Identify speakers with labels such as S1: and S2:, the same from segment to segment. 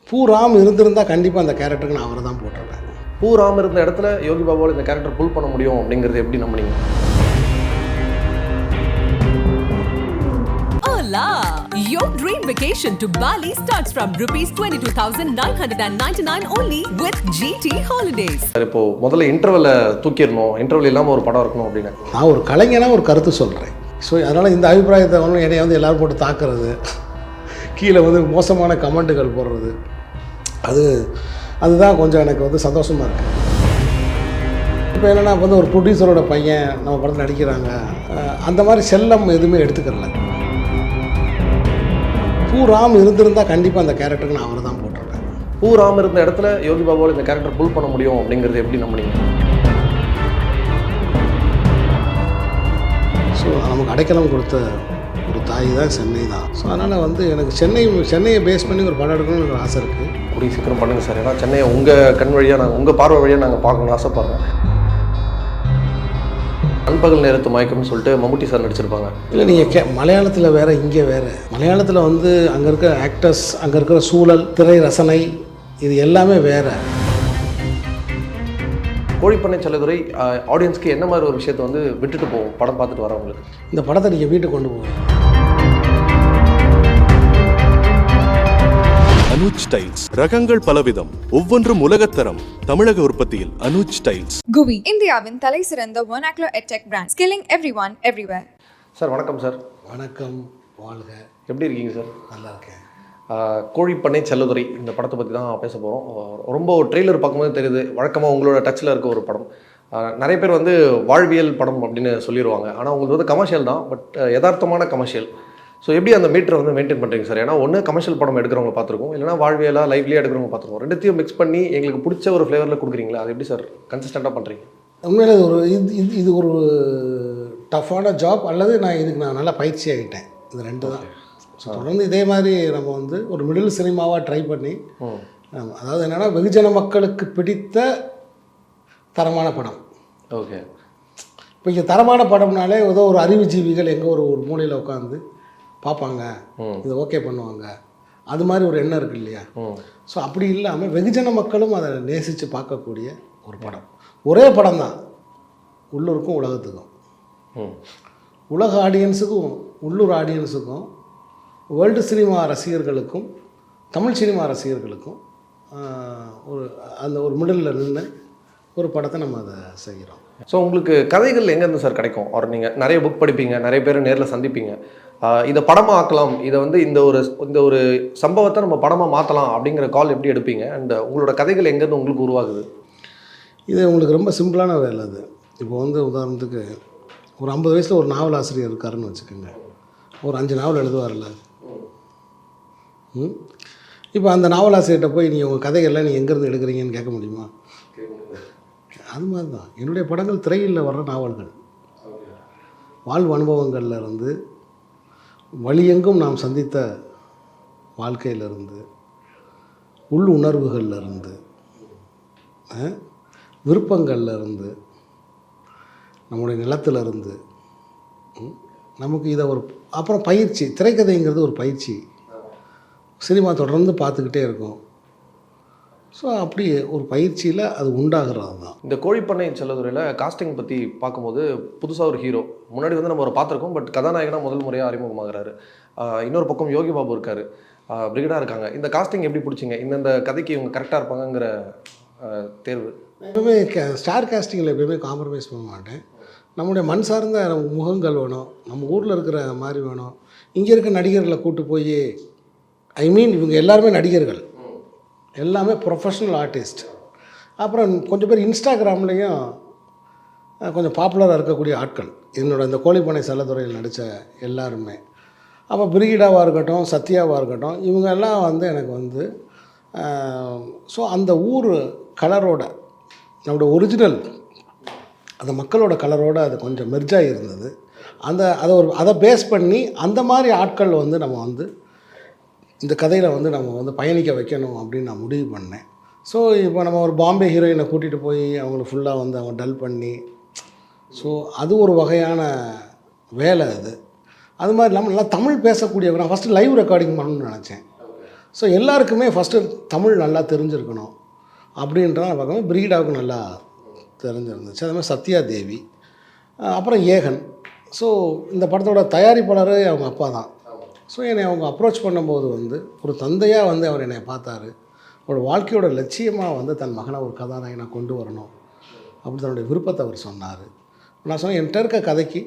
S1: பூராம் இருந்திருந்தால் கண்டிப்பாக அந்த கேரக்டருக்கு நான் அவரை தான் போட்டிருப்பேன்.
S2: பூராம இருந்த இடத்துல யோகி பாபுவால் இந்த கேரக்டர் புல் பண்ண முடியும் அப்படிங்கிறது எப்படி நம்பினீங்க?
S3: Hola! Your dream vacation to Bali starts from rupees 22,999 only with GT Holidays.
S2: இப்போ முதல்ல இன்டர்வெல்ல தூக்கிடணும், இன்டர்வல் இல்லாமல் ஒரு படம் இருக்கணும் அப்படின்னு.
S1: நான் ஒரு கலைஞனாக ஒரு கருத்து சொல்கிறேன். ஸோ அதனால் இந்த அபிப்பிராயத்தை ஒன்றும் என்னை வந்து எல்லோரும் போட்டு தாக்குறது, கீழே வந்து மோசமான கமெண்ட்டுகள் போடுறது, அதுதான் கொஞ்சம் எனக்கு வந்து சந்தோஷமாக இருக்குது. இப்போ என்னென்னா வந்து ஒரு ப்ரொடியூசரோட பையன் நம்ம படத்தில் நடிக்கிறாங்க, அந்த மாதிரி செல்லம் எதுவுமே எடுத்துக்கிறல. பூராம் இருந்திருந்தால் கண்டிப்பாக அந்த கேரக்டருக்கு நான் அவரை தான் போட்டிருப்பேன்.
S2: பூராம இருந்த இடத்துல யோகி பாபுவால் இந்த கேரக்டர் புல் பண்ண முடியும் அப்படிங்கிறது எப்படி நம்பினீங்க?
S1: ஸோ நமக்கு அடைக்கலம் கொடுத்த ஒரு தாய் தான் சென்னை தான். ஸோ அதனால் வந்து எனக்கு சென்னையை பேஸ் பண்ணி ஒரு படம் எடுக்கணும்னு ஒரு ஆசை இருக்குது.
S2: கூடிய சீக்கிரம் பண்ணுங்க சார். ஏன்னா சென்னையை உங்கள் கண் வழியாக நாங்கள் உங்கள் பார்வை வழியாக நாங்கள் பார்க்கணும்னு ஆசைப்படுறோம். நண்பகல் நேரத்து மயக்கம்னு சொல்லிட்டு மம்முட்டி சார் நடிச்சிருப்பாங்க.
S1: இல்லை நீங்கள் மலையாளத்தில் வேறு, இங்கே வேறு. மலையாளத்தில் வந்து அங்கே இருக்கிற ஆக்டர்ஸ், அங்கே இருக்கிற சூழல், திரை ரசனை, இது எல்லாமே வேறு.
S2: கோழிப்பண்ணை செல்லதுரை ஆடியன்ஸ்க்கு என்ன மாதிரி ஒரு விஷயத்தை வந்து விட்டுட்டு போவோம் படம் பார்த்துட்டு வரவங்களுக்கு?
S1: இந்த படத்தை நீங்கள் வீட்டுக்கு கொண்டு போவீங்க.
S4: அனுஜ் ஸ்டைல்ஸ் ரகங்கள் பலவிதம், ஒவ்வொன்றும் உலகத்தரம். தமிழக உற்பத்தியில் அனுஜ் ஸ்டைல்ஸ்.
S5: குவி இந்தியாவின் தலை சிறந்த vernacular edtech brand, skilling everyone everywhere.
S2: Sir வணக்கம் சார்.
S1: வணக்கம், வாழ்க.
S2: எப்படி இருக்கீங்க சார்?
S1: நல்லா இருக்கேன்.
S2: கோழிப்பண்ணை செல்லதுரை இந்த படத்தை பற்றி தான் பேச போகிறோம். ரொம்ப ட்ரெய்லர் பார்க்கும்போது தெரியுது, வழக்கமாக உங்களோட டச்சில் இருக்க ஒரு படம். நிறைய பேர் வந்து வாழ்வியல் படம் அப்படின்னு சொல்லிடுவாங்க, ஆனால் உங்களுக்கு வந்து கமர்ஷியல் தான், பட் யதார்த்தமான கமர்ஷியல். ஸோ எப்படி அந்த மீட்டரை வந்து மெயின்டைன் பண்ணுறீங்க சார்? ஏன்னா ஒன்று கமர்ஷியல் படம் எடுக்கிறவங்க பார்த்துருக்கோம், இல்லைனா வாழ்வியலாக லைவ்லியாக எடுக்கிறவங்க பார்த்துருக்கோம். ரெண்டுத்தையும் மிக்ஸ் பண்ணி எங்களுக்கு பிடிச்ச ஒரு ஃப்ளேவரில் கொடுக்குறீங்களா? அது எப்படி சார் கன்சிஸ்டண்ட்டாக பண்ணுறீங்க?
S1: உண்மையிலே இது ஒரு டஃப்பான ஜாப், அல்லது நான் நல்லா பயிற்சி ஆகிட்டேன். இது ரெண்டு தான். ஸோ தொடர்ந்து இதே மாதிரி நம்ம வந்து ஒரு மிடில் சினிமாவாக ட்ரை பண்ணி, அதாவது என்னென்னா வெகுஜன மக்களுக்கு பிடித்த தரமான படம்.
S2: ஓகே.
S1: இப்போ இங்கே தரமான படம்னாலே ஏதோ ஒரு அறிவுஜீவிகள் எங்கே ஒரு மூலையில் உட்காந்து பார்ப்பாங்க, இது ஓகே பண்ணுவாங்க, அது மாதிரி ஒரு எண்ணம் இருக்குது இல்லையா? ஸோ அப்படி இல்லாமல் வெகுஜன மக்களும் அதை நேசித்து பார்க்கக்கூடிய ஒரு படம். ஒரே படம் தான், உள்ளூருக்கும் உலகத்துக்கும், உலக ஆடியன்ஸுக்கும் உள்ளூர் ஆடியன்ஸுக்கும், வேர்ல்டு சினிமா ரசிகர்களுக்கும் தமிழ் சினிமா ரசிகர்களுக்கும் ஒரு மிடில் நின்று ஒரு படத்தை நம்ம அதை செய்கிறோம்.
S2: ஸோ உங்களுக்கு கதைகள் எங்கேருந்து சார் கிடைக்கும்? ஒரு நீங்கள் நிறைய புக் படிப்பீங்க, நிறைய பேர் நேரில் சந்திப்பீங்க, இதை படமாக ஆக்கலாம், இதை வந்து இந்த ஒரு சம்பவத்தை நம்ம படமாக மாற்றலாம் அப்படிங்கிற கால் எப்படி எடுப்பீங்க? அண்ட் உங்களோட கதைகள் எங்கேருந்து உங்களுக்கு உருவாகுது?
S1: இது உங்களுக்கு ரொம்ப சிம்பிளான வேலை. அது இப்போ வந்து உதாரணத்துக்கு ஒரு 50 வயசில் ஒரு நாவல் ஆசிரியர் இருக்காருன்னு வச்சுக்கோங்க. ஒரு 5 நாவல் எழுதுவார்ல. இப்போ அந்த நாவலாசிரியர்கிட்ட போய் நீங்கள் உங்கள் கதைகள்லாம் நீங்கள் எங்கேருந்து எடுக்கிறீங்கன்னு கேட்க முடியுமா? அது மாதிரி தான் என்னுடைய படங்கள் திரையில் வர்ற நாவல்கள். வாழ்வு அனுபவங்கள்லேருந்து, வழியெங்கும் நாம் சந்தித்த வாழ்க்கையிலிருந்து, உள் உணர்வுகள்லேருந்து, விருப்பங்கள்லேருந்து, நம்முடைய நிலத்திலிருந்து, நமக்கு இதை அப்புறம் பயிற்சி. திரைக்கதைங்கிறது ஒரு பயிற்சி. சினிமா தொடர்ந்து பார்த்துக்கிட்டே இருக்கும். ஸோ அப்படி ஒரு பயிற்சியில் அது உண்டாகிறது தான்.
S2: இந்த கோழிப்பண்ணை செல்லதுரையில் காஸ்டிங் பற்றி பார்க்கும்போது புதுசாக ஒரு ஹீரோ, முன்னாடி வந்து நம்ம ஒரு பார்த்துருக்கோம், பட் கதாநாயகனாக முதல் முறையாக அறிமுகமாகிறாரு. இன்னொரு பக்கம் யோகி பாபு இருக்கார், பிரிகடாக இருக்காங்க. இந்த காஸ்டிங் எப்படி பிடிச்சிங்க? இந்த கதைக்கு இவங்க கரெக்டாக இருப்பாங்கங்கிற தேர்வு?
S1: எப்பவுமே ஸ்டார் காஸ்டிங்கில் எப்பயுமே காம்ப்ரமைஸ் பண்ண மாட்டேன். நம்முடைய மண் சார்ந்த முகங்கள் வேணும், நம்ம ஊரில் இருக்கிற மாதிரி வேணும். இங்கே இருக்க நடிகர்களை கூட்டு போய், இவங்க எல்லாருமே நடிகர்கள், எல்லாமே ப்ரொஃபஷ்னல் ஆர்டிஸ்ட். அப்புறம் கொஞ்சம் பேர் இன்ஸ்டாகிராம்லேயும் கொஞ்சம் பாப்புலராக இருக்கக்கூடிய ஆட்கள், இந்த கோழிப்பண்ணை செல்லதுரையில் நடித்த எல்லாருமே. அப்போ பிரிகிடாவாக இருக்கட்டும், சத்யாவாக இருக்கட்டும், இவங்க எல்லாம் வந்து எனக்கு வந்து ஸோ அந்த ஊர் கலரோட, நம்மளோட ஒரிஜினல் அந்த மக்களோட கலரோடு அது கொஞ்சம் மெர்ஜாகி இருந்தது. அதை பேஸ் பண்ணி அந்த மாதிரி ஆட்கள் வந்து நம்ம வந்து இந்த கதையில் வந்து நம்ம வந்து பயணிக்க வைக்கணும் அப்படின்னு நான் முடிவு பண்ணேன். ஸோ இப்போ நம்ம ஒரு பாம்பே ஹீரோயினை கூட்டிகிட்டு போய் அவங்கள ஃபுல்லாக வந்து அவங்க டல் பண்ணி, ஸோ அது ஒரு வகையான வேலை அது. அது மாதிரி இல்லாமல் நல்லா தமிழ் பேசக்கூடியவங்க. நான் ஃபஸ்ட்டு லைவ் ரெக்கார்டிங் பண்ணணும்னு நினச்சேன். ஸோ எல்லாருக்குமே ஃபஸ்ட்டு தமிழ் நல்லா தெரிஞ்சிருக்கணும் அப்படின்றத பார்க்கும்போது பிரீடாவுக்கு நல்லா தெரிஞ்சிருந்துச்சு. அது மாதிரி சத்யா தேவி, அப்புறம் ஏகன். ஸோ இந்த படத்தோட தயாரிப்பாளர் அவங்க அப்பா தான். ஸோ என்னை அவங்க அப்ரோச் பண்ணும்போது வந்து ஒரு தந்தையாக வந்து அவர் என்னை பார்த்தாரு. அவரோட வாழ்க்கையோட லட்சியமாக வந்து தன் மகனை ஒரு கதாநாயகனாக கொண்டு வரணும் அப்படி தன்னுடைய விருப்பத்தை அவர் சொன்னார். நான் சொன்னேன், என்கிட்ட இருக்க கதைக்கு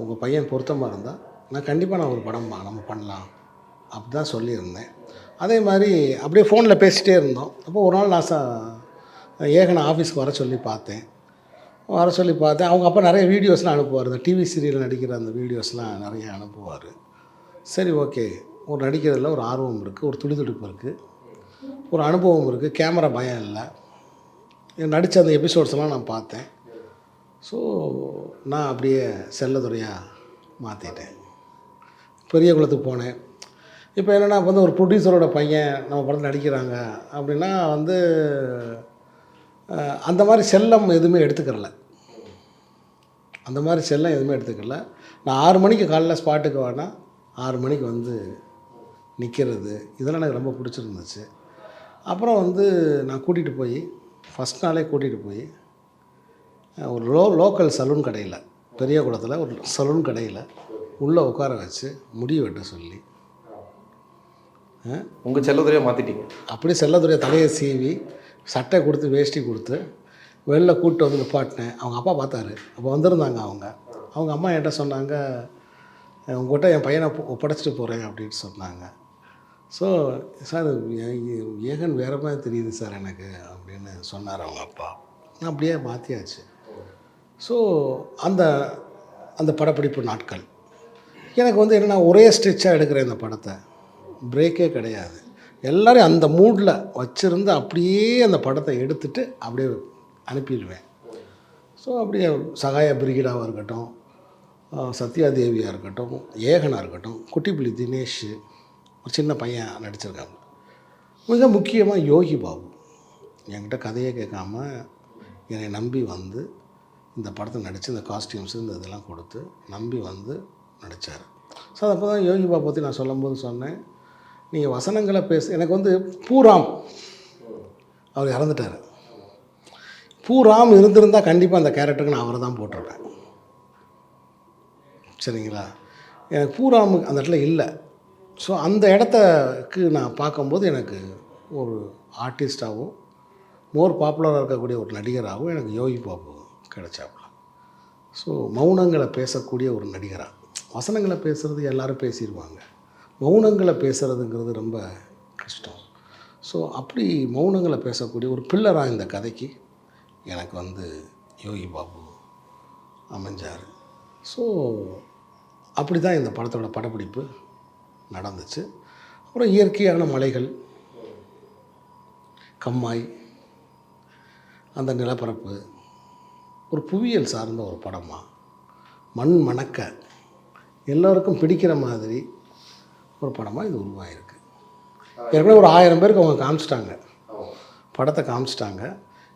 S1: உங்கள் பையன் பொருத்தமாக இருந்தால் நான் கண்டிப்பாக ஒரு படம் நம்ம பண்ணலாம் அப்படி தான் சொல்லியிருந்தேன். அதே மாதிரி அப்படியே ஃபோனில் பேசிகிட்டே இருந்தோம். அப்போ ஒரு நாள் நான் ஏகனை ஆஃபீஸ்க்கு வர சொல்லி பார்த்தேன். அவங்க அப்பா நிறைய வீடியோஸ்லாம் அனுப்புவார். இந்த டிவி சீரியல் நடிக்கிற அந்த வீடியோஸ்லாம் நிறைய அனுப்புவார். சரி, ஓகே, ஒரு நடிக்கிறதுல ஒரு ஆர்வம் இருக்குது, ஒரு துடிதுடிப்பு இருக்குது, ஒரு அனுபவம் இருக்குது, கேமரா பயம் இல்லை. நடித்த அந்த எபிசோட்ஸ்லாம் நான் பார்த்தேன். ஸோ நான் அப்படியே செல்லதுறையாக மாற்றிட்டேன். பெரிய குளத்துக்கு போனேன். இப்போ என்னென்னா வந்து ஒரு ப்ரொடியூசரோட பையன் நம்ம படத்தில் நடிக்கிறாங்க அப்படின்னா வந்து அந்த மாதிரி செல்லம் எதுவுமே எடுத்துக்கிறல. நான் 6 மணிக்கு காலைல ஸ்பாட்டுக்கு வேணா 6 மணிக்கு வந்து நிற்கிறது, இதெல்லாம் எனக்கு ரொம்ப பிடிச்சிருந்துச்சு. அப்புறம் வந்து நான் கூட்டிகிட்டு போய் ஃபஸ்ட் நாளே கூட்டிகிட்டு போய் ஒரு லோக்கல் சலூன் கடையில், பெரிய குளத்தில் ஒரு சலூன் கடையில் உள்ளே உட்கார வச்சு முடி வெட்ட சொல்லி
S2: உங்கள் செல்லதுறையாக மாற்றிட்டீங்க.
S1: அப்படி செல்லதுறையை தலையை சீவி சட்டை கொடுத்து வேஷ்டி கொடுத்து வெளில கூப்பிட்டு வந்து நிப்பாட்டினேன். அவங்க அப்பா பார்த்தாரு. அப்போ வந்திருந்தாங்க அவங்க அம்மா என்கிட்ட சொன்னாங்க, உங்கள்கிட்ட என் பையனை ஒப்படைச்சிட்டு போகிறேன் அப்படின்னு சொன்னாங்க. ஸோ சார் ஏகன் வேறு மாதிரி தெரியுது சார் எனக்கு அப்படின்னு சொன்னார் அவங்க அப்பா. நான் அப்படியே மாற்றியாச்சு. ஸோ அந்த அந்த படப்பிடிப்பு நாட்கள் எனக்கு வந்து என்னென்னா ஒரே ஸ்ட்ரெச்சாக எடுக்கிறேன் இந்த படத்தை, பிரேக்கே கிடையாது. எல்லோரும் அந்த மூடில் வச்சுருந்து அப்படியே அந்த படத்தை எடுத்துகிட்டு அப்படியே அனுப்பிடுவேன். ஸோ அப்படியே சகாய பிரிகிடாவாக இருக்கட்டும், சத்யாதேவியாக இருக்கட்டும், ஏகனாக இருக்கட்டும், குட்டிப்புலி தினேஷ், ஒரு சின்ன பையன் நடிச்சிருக்காங்க. மிக முக்கியமாக யோகி பாபு என்கிட்ட கதையே கேட்காம என்னை நம்பி வந்து இந்த படத்தை நடித்து இந்த காஸ்டியூம்ஸு இந்த இதெல்லாம் கொடுத்து நம்பி வந்து நடித்தார். ஸோ அப்போ தான் யோகி பாபு பற்றி நான் சொல்லும்போது சொன்னேன், நீங்கள் வசனங்களை எனக்கு வந்து பூராம் அவர் இறந்துட்டார். பூராம் இருந்திருந்தால் கண்டிப்பாக அந்த கேரக்டருக்கு நான் அவரை தான் போட்டிருப்பேன். சரிங்களா? எனக்கு பூராம் அந்த இடத்துல இல்லை. ஸோ அந்த இடத்துக்கு நான் பார்க்கும்போது எனக்கு ஒரு ஆர்டிஸ்டாகவும் மோர் பாப்புலராக இருக்கக்கூடிய ஒரு நடிகராகவும் எனக்கு யோகி பாபு கிடைச்சாப்புல. ஸோ மௌனங்களை பேசக்கூடிய ஒரு நடிகராக, வசனங்களை பேசுகிறது எல்லோரும் பேசிடுவாங்க, மௌனங்களை பேசுகிறதுங்கிறது ரொம்ப கஷ்டம். ஸோ அப்படி மௌனங்களை பேசக்கூடிய ஒரு பில்லராக இந்த கதைக்கு எனக்கு வந்து யோகி பாபு அமைஞ்சார். ஸோ அப்படி தான் இந்த படத்தோட படப்பிடிப்பு நடந்துச்சு. அப்புறம் இயற்கையான மலைகள், கம்மாய், அந்த நிலப்பரப்பு, ஒரு புவியியல் சார்ந்த ஒரு படமாக மண் மணக்க எல்லோருக்கும் பிடிக்கிற மாதிரி ஒரு படமாக இது உருவாகிருக்கு. ஏற்கனவே ஒரு 1000 பேருக்கு அவங்க காமிச்சிட்டாங்க, படத்தை காமிச்சிட்டாங்க,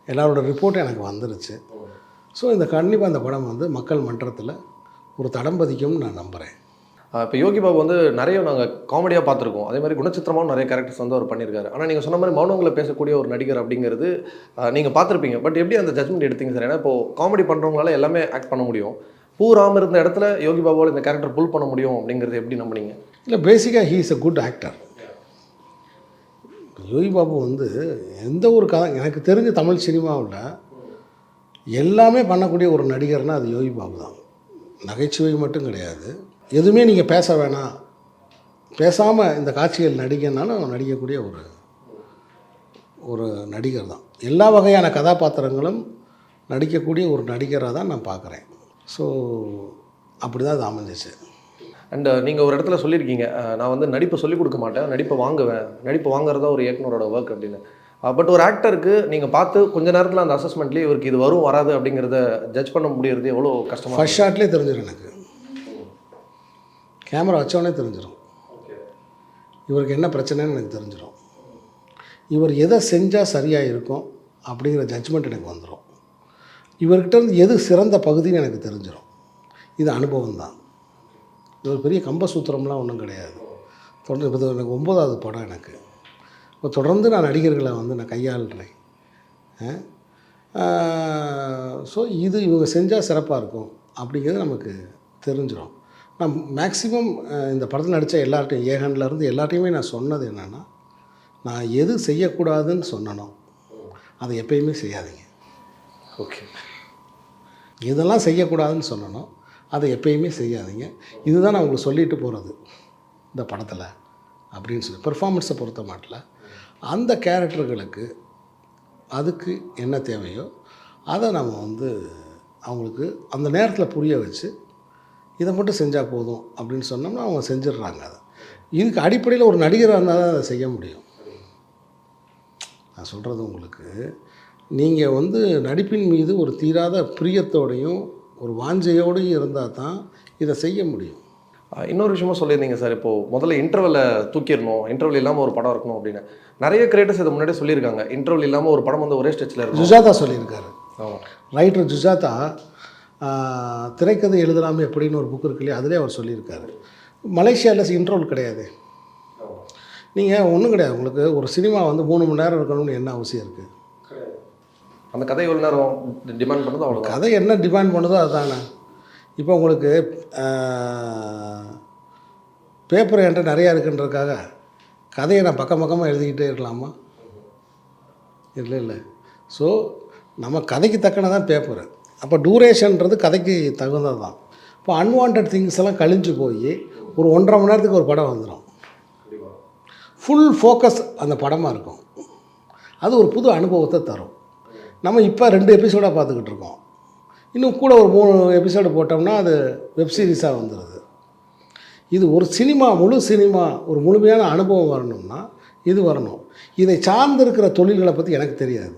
S1: எல்லாரோட ரிப்போர்ட்டும் எனக்கு வந்துருச்சு. ஸோ கண்டிப்பாக இந்த படம் வந்து மக்கள் மன்றத்தில் ஒரு தடம் பதிக்கும்னு நான் நம்புகிறேன்.
S2: இப்போ யோகி பாபு வந்து நிறைய நாங்கள் காமெடியாக பார்த்துருக்கோம், அதே மாதிரி குணச்சித்திரமாகவும் நிறைய கேரக்டர்ஸ் வந்து அவர் பண்ணியிருக்காரு. ஆனால் நீங்கள் சொன்ன மாதிரி மௌனங்களை பேசக்கூடிய ஒரு நடிகர் அப்படிங்கிறது நீங்கள் பார்த்துருப்பீங்க. பட் எப்படி அந்த ஜட்மெண்ட் எடுத்தீங்க சார்? ஏன்னா இப்போது காமெடி பண்ணுறவங்களால எல்லாமே ஆக்ட் பண்ண முடியும், பூராம இருந்த இடத்துல யோகி பாபுவால் இந்த கேரக்டர் புல் பண்ண முடியும் அப்படிங்கிறது எப்படி நம்பினீங்க?
S1: இல்லை, பேசிக்காக he is a good actor. Yogi Babu வந்து எந்த ஒரு எனக்கு தெரிஞ்ச தமிழ் சினிமாவில் எல்லாமே பண்ணக்கூடிய ஒரு நடிகர்னால் அது யோகி பாபு தான். நகைச்சுவை மட்டும் கிடையாது, எதுவுமே நீங்கள் பேச வேணாம், பேசாமல் இந்த காட்சிகள் நடிகனாலும் நடிக்கக்கூடிய ஒரு நடிகர் தான். எல்லா வகையான கதாபாத்திரங்களும் நடிக்கக்கூடிய ஒரு நடிகராக தான் நான் பார்க்குறேன். ஸோ அப்படி தான் அது அமைஞ்சிச்சு.
S2: அண்ட் நீங்கள் ஒரு இடத்துல சொல்லியிருக்கீங்க, நான் வந்து நடிப்பை சொல்லிக் கொடுக்க மாட்டேன், நடிப்பை வாங்குவேன், நடிப்பை வாங்குறதா ஒரு இயக்குனரோட ஒர்க் அப்படின்னு. பட் ஒரு ஆக்டருக்கு நீங்கள் பார்த்து கொஞ்ச நேரத்தில் அந்த அசஸ்மெண்ட்லேயே இவருக்கு இது வரும் வராது அப்படிங்கிறத ஜட்ஜ் பண்ண முடியறது எவ்வளோ கஷ்டமாக?
S1: ஃபர்ஸ்ட் ஷாட்லேயே தெரிஞ்சிடும், எனக்கு கேமரா வச்சோடனே தெரிஞ்சிடும் இவருக்கு என்ன பிரச்சனைன்னு எனக்கு தெரிஞ்சிடும். இவர் எதை செஞ்சால் சரியாக இருக்கும் அப்படிங்கிற ஜட்ஜ்மெண்ட் எனக்கு வந்துடும். இவர்கிட்ட இருந்து எது சிறந்த பகுதின்னு எனக்கு தெரிஞ்சிடும். இது அனுபவம் தான். இது ஒரு பெரிய கம்பசூத்திரம்லாம் ஒன்றும் கிடையாது. தொடர்ந்து இப்போ எனக்கு 9வது படம் எனக்கு. இப்போ தொடர்ந்து நான் நடிகர்களை வந்து நான் கையாளுறேன். ஸோ இது இவங்க செஞ்சால் சிறப்பாக இருக்கும் அப்படிங்கிறது நமக்கு தெரிஞ்சிடும். நான் மேக்ஸிமம் இந்த படத்தில் நடித்த எல்லார்ட்டையும் ஏகன்லேருந்து எல்லார்ட்டையுமே நான் சொன்னது என்னென்னா, நான் எது செய்யக்கூடாதுன்னு சொன்னனோ அதை எப்பயுமே செய்யாதீங்க.
S2: ஓகே.
S1: இதெல்லாம் செய்யக்கூடாதுன்னு சொன்னனோ அதை எப்பயுமே செய்யாதீங்க. இதுதான் நான் உங்களுக்கு சொல்லிட்டு போகிறது இந்த படத்தில் அப்படின்னு சொல்லி பெர்ஃபார்மன்ஸை பொறுத்த மாட்டில் அந்த கேரக்டர்களுக்கு அதுக்கு என்ன தேவையோ அதை நம்ம வந்து அவங்களுக்கு அந்த நேரத்தில் புரிய வச்சு இதை மட்டும் செஞ்சால் போதும் அப்படின்னு சொன்னோம்னா அவங்க செஞ்சிடுறாங்க. அதை இதுக்கு அடிப்படையில் ஒரு நடிகராக இருந்தால் தான் அதை செய்ய முடியும். நான் சொல்கிறது உங்களுக்கு, நீங்கள் வந்து நடிப்பின் மீது ஒரு தீராத பிரியத்தோடையும் ஒரு வாஞ்சையோடையும் இருந்தால் தான் இதை செய்ய முடியும்.
S2: இன்னொரு விஷயமும் சொல்லியிருந்தீங்க சார், இப்போது முதல்ல இன்டர்வலை தூக்கிடணும், இன்டர்வல் இல்லாமல் ஒரு படம் இருக்கணும் அப்படின்னு. நிறைய கிரியேட்டர்ஸ் இதை முன்னாடியே சொல்லியிருக்காங்க, இன்டர்வல் இல்லாமல் ஒரு படம் வந்து ஒரே ஸ்டெச்சில் இருக்கும்.
S1: ஜுஜாதா சொல்லியிருக்காரு.
S2: ஆமாம்,
S1: ரைட்டர் ஜுஜாதா திரைக்கதை எழுதலாமே எப்படின்னு ஒரு புக் இருக்கு இல்லையா, அதிலே அவர் சொல்லியிருக்காரு. மலேசியாவில் இன்டர்வல் கிடையாது. நீங்கள் ஒன்றும் கிடையாது. உங்களுக்கு ஒரு சினிமா வந்து 3 மணி நேரம் இருக்கணும்னு என்ன அவசியம் இருக்குது?
S2: அந்த கதை எவ்வளோ நேரம் டிமாண்ட் பண்ணுதோ அவ்வளோ.
S1: கதை என்ன டிமாண்ட் பண்ணுதோ அதுதானே. இப்போ உங்களுக்கு பேப்பர் என்கிட்ட நிறையா இருக்குன்றதுக்காக கதையை நான் பக்கமாக எழுதிக்கிட்டே இருக்கலாமா? இல்லை. ஸோ நம்ம கதைக்கு தக்கனதான் பேப்பரு. அப்போ டூரேஷன்ன்றது கதைக்கு தகுந்தது தான். இப்போ அன்வான்ட் திங்ஸ் எல்லாம் கழிஞ்சு போய் ஒரு 1.5 மணி நேரத்துக்கு ஒரு படம் வந்துடும். ஃபுல் ஃபோக்கஸ் அந்த படமாக இருக்கும். அது ஒரு புது அனுபவத்தை தரும். நம்ம இப்போ 2 எபிசோடாக பார்த்துக்கிட்டு இருக்கோம். இன்னும் கூட ஒரு 3 எபிசோடு போட்டோம்னா அது வெப் சீரிஸாக வந்துடுது. இது ஒரு சினிமா, முழு சினிமா, ஒரு முழுமையான அனுபவம் வரணும்னா இது வரணும். இதை சார்ந்திருக்கிற தொழில்களை பற்றி எனக்கு தெரியாது.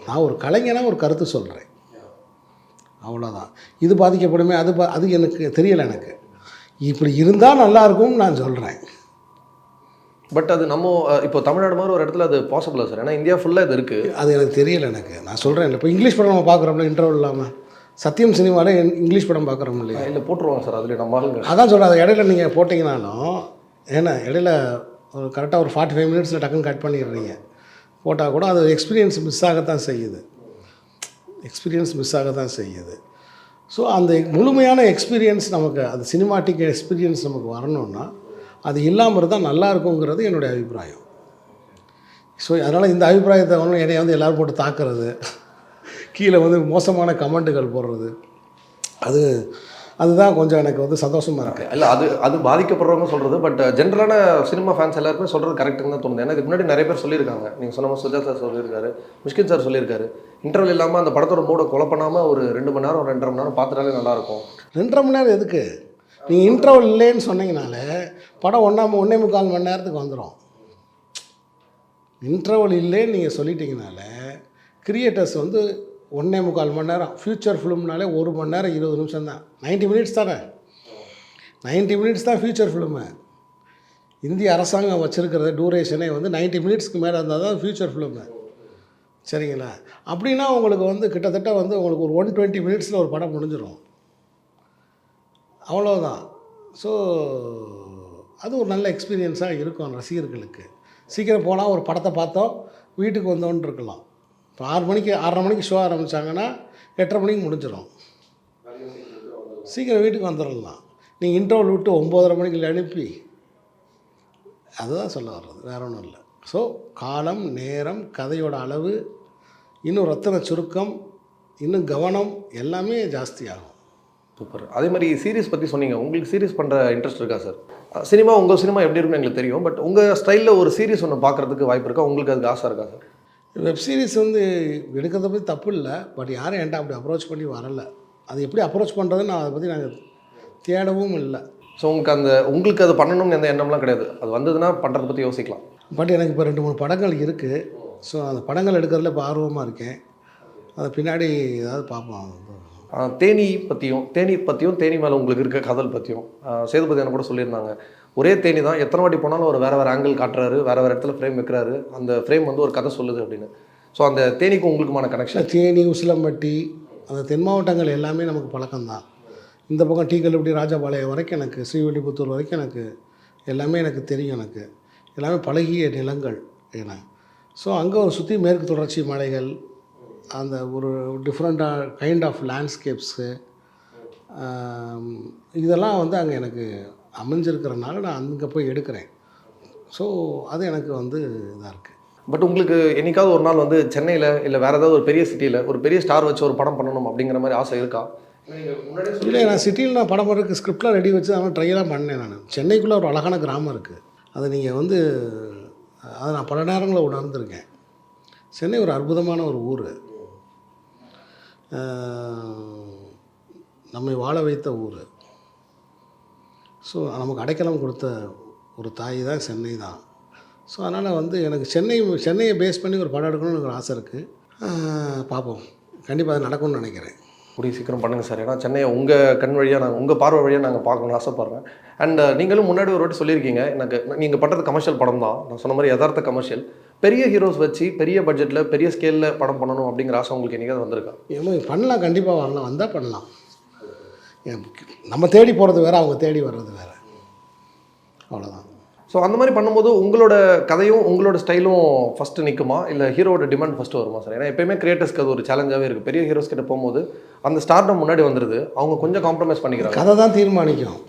S1: நான் ஒரு கலைஞனாக ஒரு கருத்து சொல்கிறேன், அவ்வளோதான். இது பாதிக்கப்படுமே, அது எனக்கு தெரியலை. எனக்கு இப்படி இருந்தால் நல்லாயிருக்கும்னு நான் சொல்கிறேன்.
S2: பட் அது நம்ம இப்போ தமிழ்நாடு மாதிரி ஒரு இடத்துல அது பாசிபிளா சார்? ஏன்னா இந்தியா ஃபுல்லாக இது இருக்குது.
S1: அது எனக்கு தெரியலை. நான் சொல்கிறேன். இப்போ இங்கிலீஷ் படம் நம்ம பார்க்குறோம்ல இன்டர்வல் இல்லாமல், சத்தியம் சினிமாவில் இங்கிலீஷ் படம் பார்க்குறோம் இல்லையா?
S2: இல்லை போட்டுருவாங்க சார், அதில் நம்ம ஆளுங்க.
S1: அதான் சொல்கிறேன். அது இடையில நீங்கள் போட்டிங்கனாலும், ஏன்னா இடையில ஒரு கரெக்டாக ஒரு 45 மினிட்ஸில் டக்குன்னு கட் பண்ணிடுறீங்க. போட்டால் கூட அது எக்ஸ்பீரியன்ஸ் மிஸ் ஆகத்தான் செய்யுது. ஸோ அந்த முழுமையான எக்ஸ்பீரியன்ஸ் நமக்கு, அது சினிமாட்டிக் எக்ஸ்பீரியன்ஸ் நமக்கு வரணும்னா அது இல்லாமல் இருந்தால் நல்லா இருக்குங்கிறது என்னுடைய அபிப்பிராயம். ஸோ அதனால் இந்த அபிப்பிராயத்தை ஒன்றும் என்னை வந்து எல்லோரும் போட்டு தாக்குறது, கீழே வந்து மோசமான கமெண்ட்டுகள் போடுறது, அதுதான் கொஞ்சம் எனக்கு வந்து சந்தோஷமாக இருக்குது.
S2: இல்லை அது பாதிக்கப்படுறவங்க சொல்கிறது. பட் ஜென்ரலான சினிமா ஃபேன்ஸ் எல்லாருமே சொல்கிறது கரெக்டுன்னு தான் தோணுது. ஏன்னா இதுக்கு முன்னாடி நிறைய பேர் சொல்லியிருக்காங்க. நீங்கள் சொன்ன மாதிரி சுஜாதா சார் சொல்லியிருக்காரு, மிஷ்கின் சார் சொல்லியிருக்காரு, இன்டர்வல் இல்லாமல் அந்த படத்தோட மூடை கொலை பண்ணாமல் ஒரு 2 மணி நேரம் 2.5 மணி நேரம் பார்த்துட்டாலே நல்லாயிருக்கும்.
S1: 2.5 மணி நேரம் எதுக்கு? நீங்கள் இன்டர்வல் இல்லைன்னு சொன்னீங்கனாலே படம் 1.25 மணி நேரத்துக்கு வந்துடும். இன்டர்வல் இல்லைன்னு நீங்கள் சொல்லிட்டீங்கனாலே கிரியேட்டர்ஸ் வந்து 1.25 மணி நேரம், ஃப்யூச்சர் ஃபிலிம்னாலே 1 மணி நேரம் 20 நிமிஷம் தான். 90 மினிட்ஸ் தானே. 90 மினிட்ஸ் தான் ஃப்யூச்சர் ஃபிலிமு. இந்திய அரசாங்கம் வச்சுருக்கிறது டூரேஷனே வந்து 90 மினிட்ஸ்க்கு மேலே இருந்தால் தான் ஃப்யூச்சர் ஃபிலிமு. சரிங்களா? அப்படின்னா உங்களுக்கு வந்து கிட்டத்தட்ட வந்து உங்களுக்கு ஒரு 120 மினிட்ஸில் ஒரு படம் முடிஞ்சிடும். அவ்வளோதான். ஸோ அது ஒரு நல்ல எக்ஸ்பீரியன்ஸாக இருக்கும் ரசிகர்களுக்கு. சீக்கிரம் போனால் ஒரு படத்தை பார்த்தோம் வீட்டுக்கு வந்தோன்னு இருக்கலாம். இப்போ 6:30 மணிக்கு ஷோ ஆரம்பித்தாங்கன்னா 8:30 மணிக்கு முடிஞ்சிடும். சீக்கிரம் வீட்டுக்கு வந்துடலாம். நீங்கள் இன்டர்வல் விட்டு 9:30 மணிக்கு அனுப்பி, அதுதான் சொல்ல வர்றது, வேற ஒன்றும் இல்லை. ஸோ காலம், நேரம், கதையோட அளவு, இன்னும் ரத்தின சுருக்கம், இன்னும் கவனம் எல்லாமே ஜாஸ்தியாகும்.
S2: சூப்பர். அதே மாதிரி சீரிஸ் பற்றி சொன்னீங்க. உங்களுக்கு சீரிஸ் பண்ணுற இன்ட்ரெஸ்ட் இருக்கா சார்? சினிமா, உங்கள் சினிமா எப்படி இருக்குன்னு எங்களுக்கு தெரியும். பட் உங்கள் ஸ்டைலில் ஒரு சீரிஸ் ஒன்று பார்க்குறதுக்கு வாய்ப்பு இருக்கா? உங்களுக்கு அதுக்கு ஆசை இருக்கா சார்?
S1: வெப் சீரிஸ் வந்து எடுக்கிறத பற்றி தப்பு இல்லை. பட் யாரும் என்கிட்ட அப்படி அப்ரோச் பண்ணி வரலை. அது எப்படி அப்ரோச் பண்ணுறதுன்னு நான் அதை பற்றி நாங்கள் தேடவும் இல்லை.
S2: ஸோ உங்களுக்கு அது பண்ணணும்னு எந்த எண்ணம்லாம் கிடையாது. அது வந்ததுன்னா பண்ணுறதை பற்றி யோசிக்கலாம்.
S1: பட் எனக்கு இப்போ 2-3 படங்கள் இருக்குது. ஸோ அந்த படங்கள் எடுக்கிறதுல இப்போ ஆர்வமாக இருக்கேன். அதை பின்னாடி ஏதாவது பார்ப்போம்.
S2: தேனி பற்றியும் தேனி மேலே உங்களுக்கு இருக்க காதல் பற்றியும் சேதுபதி கூட சொல்லியிருந்தாங்க. ஒரே தேனி தான், எத்தனை வாட்டி போனாலும் ஒரு வேறு ஆங்கிள் காட்டுறாரு, வேறு இடத்துல ஃப்ரேம் வைக்கிறாரு, அந்த ஃப்ரேம் வந்து ஒரு கதை சொல்லுது அப்படின்னு. ஸோ அந்த தேனிக்கும் உங்களுக்குமான கனெக்ஷன்?
S1: தேனி, உசிலம்பட்டி, அந்த தென் மாவட்டங்கள் எல்லாமே நமக்கு பழக்கம்தான். இந்த பக்கம் டீக்கல்லுப்பட்டி, ராஜபாளையம் வரைக்கும் எனக்கு, ஸ்ரீவில்லிபுத்தூர் வரைக்கும் எனக்கு எல்லாமே எனக்கு தெரியும். எனக்கு எல்லாமே பழகிய நிலங்கள் ஏன்னா. ஸோ அங்கே ஒரு சுற்றி மேற்கு தொடர்ச்சி மலைகள், அந்த ஒரு டிஃப்ரெண்ட்டாக கைண்ட் ஆஃப் லேண்ட்ஸ்கேப்ஸு, இதெல்லாம் வந்து அங்கே எனக்கு அமைஞ்சிருக்கிறனால நான் அங்கே போய் எடுக்கிறேன். ஸோ அது எனக்கு வந்து இதாக இருக்குது.
S2: பட் உங்களுக்கு என்னைக்காவது ஒரு நாள் வந்து சென்னையில் இல்லை வேறு ஏதாவது ஒரு பெரிய சிட்டியில் ஒரு பெரிய ஸ்டார் வச்சு ஒரு படம் பண்ணணும் அப்படிங்கிற மாதிரி ஆசை இருக்கா?
S1: இல்லை, நான் சிட்டியில் நான் படம் பண்ணுறதுக்கு ஸ்கிரிப்ட்லாம் ரெடி வச்சு அதெல்லாம் ட்ரையெல்லாம் பண்ணேன். நான் சென்னைக்குள்ளே ஒரு அழகான கிராமம் இருக்குது. அதை நீங்கள் வந்து அதை நான் பல நேரங்களில் உணர்ந்திருக்கேன். சென்னை ஒரு அற்புதமான ஒரு ஊர். நம்மை வாழ வைத்த ஊர். ஸோ நமக்கு அடைக்கலம் கொடுத்த ஒரு தாய் தான் சென்னை தான். ஸோ அதனால் வந்து எனக்கு சென்னையை பேஸ் பண்ணி ஒரு படம் எடுக்கணும்னு எனக்கு ஒரு ஆசை இருக்குது. பார்ப்போம், கண்டிப்பாக அது நடக்கும்னு நினைக்கிறேன்.
S2: கூடிய சீக்கிரம் பண்ணுங்கள் சார். ஏன்னா சென்னையை உங்கள் கண் வழியாக நாங்கள் உங்கள் பார்வை வழியாக நாங்கள் பார்க்கணும்னு ஆசைப்பட்றேன். அண்ட் நீங்களும் முன்னாடி ஒரு வாட்டி சொல்லியிருக்கீங்க, எனக்கு நீங்கள் பண்ணுறது கமர்ஷியல் படம் தான், நான் சொன்ன மாதிரி யதார்த்த கமர்ஷியல். பெரிய ஹீரோஸ் வச்சு பெரிய பட்ஜெட்டில் பெரிய ஸ்கேலில் படம் பண்ணணும் அப்படிங்கிற ஆசை உங்களுக்கு என்றைக்காவது வந்திருக்கா?
S1: ஏமா பண்ணலாம், கண்டிப்பாக வரலாம், வந்தால் பண்ணலாம். நம்ம தேடி போகிறது வேறு, அவங்க தேடி வர்றது வேறு, அவ்வளோதான்.
S2: ஸோ அந்த மாதிரி பண்ணும்போது உங்களோட கதையும் உங்களோட ஸ்டைலும் ஃபஸ்ட்டு நிற்குமா, இல்லை ஹீரோட டிமாண்ட் ஃபஸ்ட்டு வருமா சார்? ஏன்னா எப்பயுமே கிரியேட்டர்ஸ்க்கு அது ஒரு சேலஞ்சாகவே இருக்குது. பெரிய ஹீரோஸ் கிட்ட போகும்போது அந்த ஸ்டார்டம் முன்னாடி வந்துடுது, அவங்க கொஞ்சம் காம்ப்ரமைஸ் பண்ணிக்கிறாங்க.
S1: கதை தான் தீர்மானிக்கும்.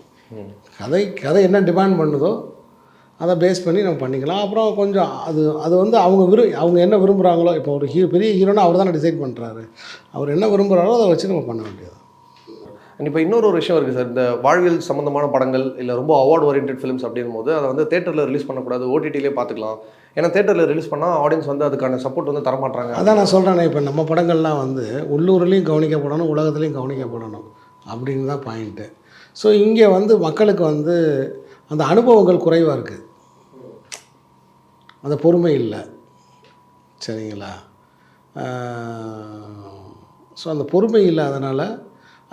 S1: கதை என்ன டிமாண்ட் பண்ணுதோ அதை பேஸ் பண்ணி நம்ம பண்ணிக்கலாம். அப்புறம் கொஞ்சம் அது வந்து அவங்க என்ன விரும்புகிறாங்களோ, இப்போ ஒரு பெரிய ஹீரோனா அவர் தானே டிசைட் பண்ணுறாரு, அவர் என்ன விரும்புகிறாரோ அதை வச்சு நம்ம பண்ண வேண்டியது.
S2: இப்போ இன்னொரு ஒரு விஷயம் இருக்குது சார், இந்த வாழ்வியல் சம்மந்தமான படங்கள் இல்லை ரொம்ப அவார்ட் ஓரியன்ட் ஃபிலிம்ஸ் அப்படின் போது அதை வந்து தேட்டரில் ரிலீஸ் பண்ணக்கூடாது, ஓடிடிலே பார்த்துக்கலாம். ஏன்னா தேட்டரில் ரிலீஸ் பண்ணால் ஆடியன்ஸ் வந்து அதுக்கான சப்போர்ட் வந்து தரமாட்டாங்க.
S1: அதான் நான் சொல்கிறேனே, இப்போ நம்ம படங்கள்லாம் வந்து உள்ளூர்லேயும் கவனிக்கப்படணும், உலகத்துலேயும் கவனிக்கப்படணும் அப்படின்னு தான் பாயிண்ட்டு. ஸோ இங்கே வந்து மக்களுக்கு வந்து அந்த அனுபவங்கள் குறைவாக இருக்குது, அந்த பொறுமை இல்லை, சரிங்களா? ஸோ அந்த பொறுமை இல்லாதனால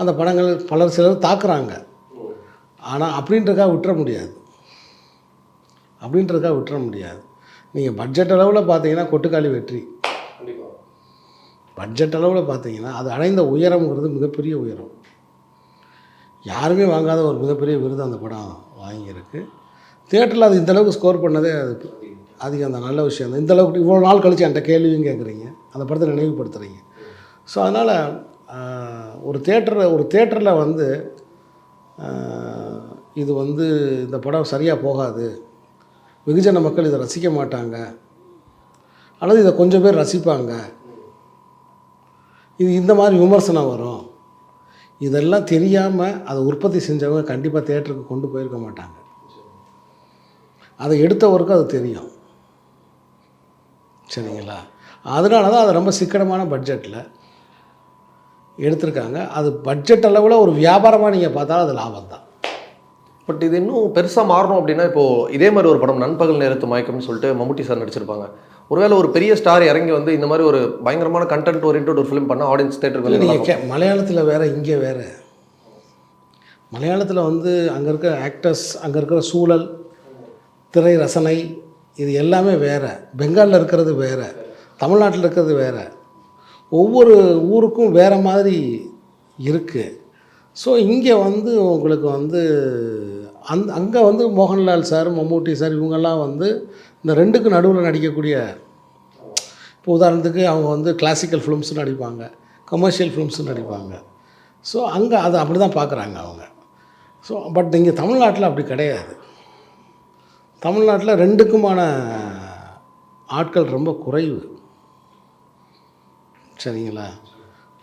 S1: அந்த படங்கள் சிலர் தாக்குறாங்க. ஆனால் அப்படின்றக்காக விட்டுற முடியாது. நீங்கள் பட்ஜெட் அளவில் பார்த்தீங்கன்னா கொட்டுக்காளி வெற்றி. பட்ஜெட் அளவில் பார்த்தீங்கன்னா அது அடைந்த உயரம்ங்கிறது மிகப்பெரிய உயரம். யாருமே வாங்காத ஒரு மிகப்பெரிய விருது அந்த படம் வாங்கியிருக்கு. தியேட்டரில் அது இந்தளவுக்கு ஸ்கோர் பண்ணதே அது அதிகம். அந்த நல்ல விஷயம் தான். இந்தளவுக்கு இவ்வளோ நாள் கழிச்சு என்கிட்ட கேள்வியும் கேட்குறீங்க, அந்த படத்தை நினைவுபடுத்துகிறீங்க. ஸோ அதனால் ஒரு தேட்டரில் வந்து இது வந்து இந்த படம் சரியாக போகாது, வெகுஜன மக்கள் இதை ரசிக்க மாட்டாங்க, அல்லது இதை கொஞ்சம் பேர் ரசிப்பாங்க, இது இந்த மாதிரி விமர்சனம் வரும், இதெல்லாம் தெரியாமல் அதை உற்பத்தி செஞ்சவங்க கண்டிப்பாக தேட்டருக்கு கொண்டு போயிருக்க மாட்டாங்க. அதை எடுத்தவருக்கு அது தெரியும், சரிங்களா? அதனால தான் அது ரொம்ப சிக்கனமான பட்ஜெட்டில் எடுத்திருக்காங்க. அது பட்ஜெட் அளவில் ஒரு வியாபாரமாக நீங்கள் பார்த்தாலும் அது லாபம் தான்.
S2: பட் இது இன்னும் பெருசாக மாறணும் அப்படின்னா, இப்போது இதே மாதிரி ஒரு படம் நண்பகல் நேரத்து மயக்கம்னு சொல்லிட்டு மம்முட்டி சார் நடிச்சிருப்பாங்க. ஒருவேளை ஒரு பெரிய ஸ்டார் இறங்கி வந்து இந்த மாதிரி ஒரு பயங்கரமான கண்டென்ட் ஓரியன்ட் ஒரு ஃபிலிம் பண்ணால் ஆடியன்ஸ் தேட்டருக்கு
S1: நீங்கள் மலையாளத்தில் வேறு, இங்கே வேறு. மலையாளத்தில் வந்து அங்கே இருக்கிற ஆக்டர்ஸ், அங்கே இருக்கிற சூழல், திரை ரசனை, இது எல்லாமே வேறு. பெங்காலில் இருக்கிறது வேறு, தமிழ்நாட்டில் இருக்கிறது வேறு. ஒவ்வொரு ஊருக்கும் வேறு மாதிரி இருக்குது. ஸோ இங்கே வந்து உங்களுக்கு வந்து அங்கே வந்து மோகன்லால் சார், மம்மூட்டி சார், இவங்கெல்லாம் வந்து இந்த ரெண்டுக்கும் நடுவில் நடிக்கக்கூடிய, இப்போ உதாரணத்துக்கு அவங்க வந்து கிளாசிக்கல் ஃபிலிம்ஸும் நடிப்பாங்க, கமர்ஷியல் ஃபிலிம்ஸும் நடிப்பாங்க. ஸோ அங்கே அதை அப்படி தான் பார்க்குறாங்க அவங்க. ஸோ பட் இங்கே தமிழ்நாட்டில் அப்படி கிடையாது. தமிழ்நாட்டில் ரெண்டுக்குமான ஆட்கள் ரொம்ப குறைவு, சரிங்களா?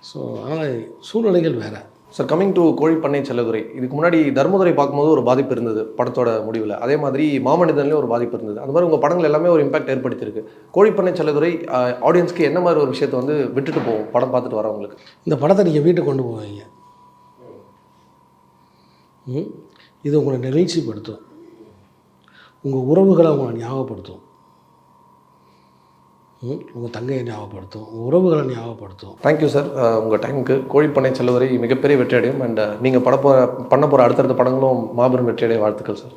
S1: ஸோ அதனால் சூழ்நிலைகள் வேறு.
S2: சார், கமிங் டு கோழிப்பண்ணை செல்லதுரை, இதுக்கு முன்னாடி தர்மதுரை பார்க்கும்போது ஒரு பாதிப்பு இருந்தது படத்தோட முடிவில். அதே மாதிரி மாமனிதன்லேயும் ஒரு பாதிப்பு இருந்தது. அந்த மாதிரி உங்கள் படங்கள் எல்லாமே ஒரு இம்பாக்ட் ஏற்படுத்தியிருக்கு. கோழிப்பண்ணை செல்லதுரை ஆடியன்ஸ்க்கு என்ன மாதிரி ஒரு விஷயத்தை வந்து விட்டுட்டு போவோம் படம் பார்த்துட்டு வரவங்களுக்கு?
S1: இந்த படத்தை நீங்கள் வீட்டுக்கு கொண்டு போவீங்க, இது உங்களை நெகிழ்ச்சிப்படுத்தும், உங்கள் உறவுகளை உங்களை ஞாபகப்படுத்தும், உங்கள் தங்கையை ஞாபகப்படுத்தும், உறவுகளை ஞாபகப்படுத்தும்.
S2: தேங்க்யூ சார், உங்கள் டைமுக்கு. கோழிப்பண்ணை செல்லதுரை மிகப்பெரிய வெற்றியடையும். அண்ட் நீங்கள் பண்ண போகிற அடுத்தடுத்த படங்களும் மாபெரும் வெற்றியடைய வாழ்த்துக்கள் sir.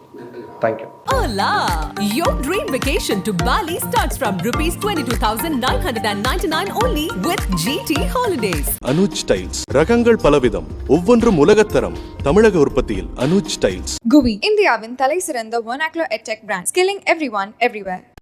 S2: Thank you.
S3: Hola! Your dream vacation to Bali starts from rupees 22,999 only with GT Holidays.
S4: Anuj tiles. ரகங்கள் பலவிதம், ஒவ்வொன்றும் உலகத்தரம். தமிழக உற்பத்தியில் அனுஜ் டைல்ஸ்.
S5: GUI, இந்தியாவின் தலை சிறந்த vernacular edtech brand, skilling everyone everywhere.